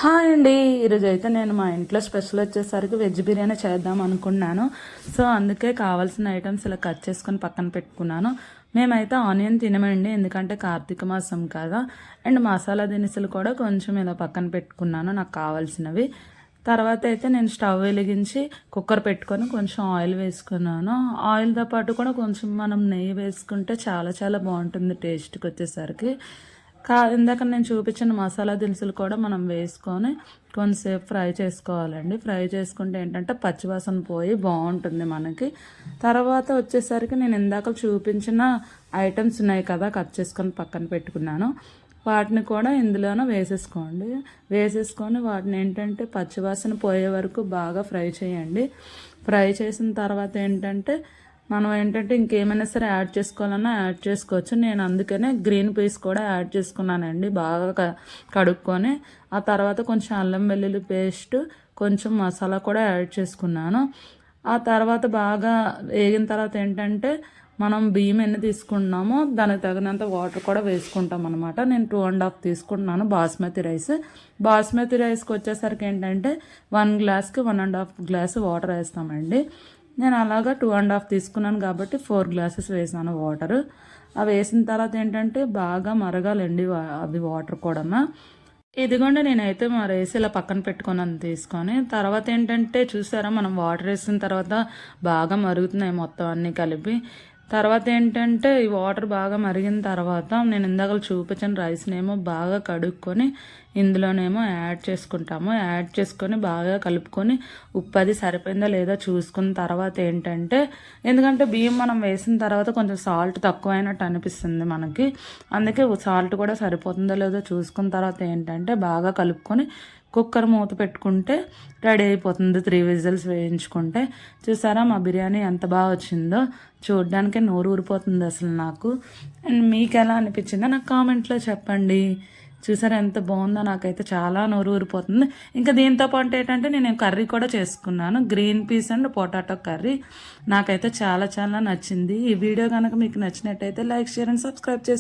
Hi అండి. ఈరోజు అయితే నేను మా ఇంట్లో స్పెషల్ వచ్చేసరికి వెజ్ బిర్యానీ చేద్దాం అనుకున్నాను. సో అందుకే కావాల్సిన ఐటమ్స్ ఇలా కట్ చేసుకొని పక్కన పెట్టుకున్నాను. మేమైతే ఆనియన్ తినమండి, ఎందుకంటే కార్తీక మాసం కదా. అండ్ మసాలా దినుసులు కూడా కొంచెం ఇలా పక్కన పెట్టుకున్నాను నాకు కావాల్సినవి. తర్వాత అయితే నేను స్టవ్ వెలిగించి కుక్కర్ పెట్టుకొని కొంచెం ఆయిల్ వేసుకున్నాను. ఆయిల్తో పాటు కూడా కొంచెం మనం నెయ్యి వేసుకుంటే చాలా చాలా బాగుంటుంది టేస్ట్కి వచ్చేసరికి. ఇందాక నేను చూపించిన మసాలా దినుసులు కూడా మనం వేసుకొని కొంతసేపు ఫ్రై చేసుకోవాలండి. ఫ్రై చేసుకుంటే ఏంటంటే పచ్చివాసన పోయి బాగుంటుంది మనకి. తర్వాత వచ్చేసరికి నేను ఇందాక చూపించిన ఐటమ్స్ ఉన్నాయి కదా, కట్ చేసుకొని పక్కన పెట్టుకున్నాను. వాటిని కూడా ఇందులోనే వేసేసుకొని వాటిని ఏంటంటే పచ్చివాసన పోయే వరకు బాగా ఫ్రై చేయండి. ఫ్రై చేసిన తర్వాత ఏంటంటే మనం ఏంటంటే ఇంకేమైనా సరే యాడ్ చేసుకోవాలన్నా యాడ్ చేసుకోవచ్చు. నేను అందుకనే గ్రీన్ పీస్ కూడా యాడ్ చేసుకున్నానండి, బాగా కడుక్కొని. ఆ తర్వాత కొంచెం అల్లం వెల్లుల్లి పేస్ట్, కొంచెం మసాలా కూడా యాడ్ చేసుకున్నాను. ఆ తర్వాత బాగా వేగిన తర్వాత ఏంటంటే మనం బియ్యం ఎన్ని తీసుకుంటున్నామో దానికి తగినంత వాటర్ కూడా వేసుకుంటాం అనమాట. నేను 2.5 తీసుకుంటున్నాను బాస్మతి రైస్కి వచ్చేసరికి ఏంటంటే 1 గ్లాస్కి 1.5 గ్లాసు వాటర్ వేస్తామండి. నేను అలాగా 2.5 తీసుకున్నాను కాబట్టి 4 గ్లాసెస్ వేసాను వాటర్. అవి వేసిన తర్వాత ఏంటంటే బాగా మరగాలండి అవి వాటర్ కూడా. ఇదిగోండి నేనైతే మా రైస్ ఇలా పక్కన పెట్టుకున్నాను తీసుకొని. తర్వాత ఏంటంటే చూసారా, మనం వాటర్ వేసిన తర్వాత బాగా మరుగుతున్నాయి మొత్తం అన్నీ కలిపి. తర్వాత ఏంటంటే ఈ వాటర్ బాగా మరిగిన తర్వాత నేను ఇందాక చూపించిన రైస్నేమో బాగా కడుక్కొని ఇందులోనేమో యాడ్ చేసుకొని బాగా కలుపుకొని ఉప్పు అది సరిపోయిందా లేదా చూసుకున్న తర్వాత ఏంటంటే, ఎందుకంటే బియ్యం మనం వేసిన తర్వాత కొంచెం సాల్ట్ తక్కువైనట్టు అనిపిస్తుంది మనకి, అందుకే సాల్ట్ కూడా సరిపోతుందో లేదో చూసుకున్న తర్వాత ఏంటంటే బాగా కలుపుకొని కుక్కర్ మూత పెట్టుకుంటే రెడీ అయిపోతుంది. 3 విజిల్స్ వేయించుకుంటే. చూసారా మా బిర్యానీ ఎంత బాగా వచ్చిందో, చూడడానికే నోరు ఊరిపోతుంది అసలు నాకు. అండ్ మీకు ఎలా అనిపించిందో నాకు కామెంట్లో చెప్పండి. చూసారా ఎంత బాగుందో, నాకైతే చాలా నోరు ఊరిపోతుంది. ఇంకా దీంతో పాటు ఏంటంటే నేను కర్రీ కూడా చేసుకున్నాను, green peas and potato curry. నాకైతే చాలా చాలా నచ్చింది. ఈ వీడియో కనుక మీకు నచ్చినట్టయితే లైక్, షేర్ అండ్ సబ్స్క్రైబ్ చేసుకోండి.